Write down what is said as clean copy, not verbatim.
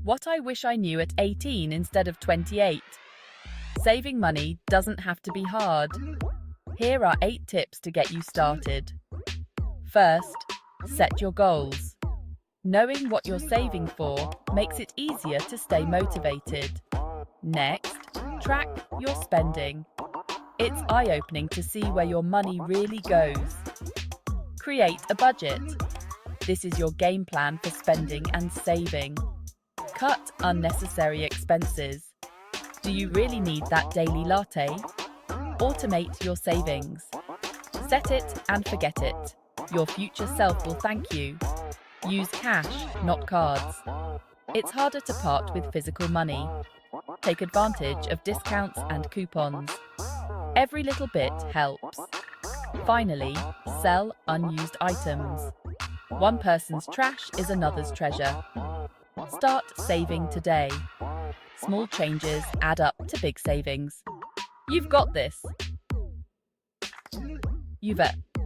What I wish I knew at 18 instead of 28. Saving money doesn't have to be hard. Here are 8 tips to get you started. First, set your goals. Knowing what you're saving for makes it easier to stay motivated. Next, track your spending. It's eye-opening to see where your money really goes. Create a budget. This is your game plan for spending and saving. Cut unnecessary expenses. Do you really need that daily latte? Automate your savings. Set it and forget it. Your future self will thank you. Use cash, not cards. It's harder to part with physical money. Take advantage of discounts and coupons. Every little bit helps. Finally, sell unused items. One person's trash is another's treasure. Start saving today. Small changes add up to big savings. You've got this. You've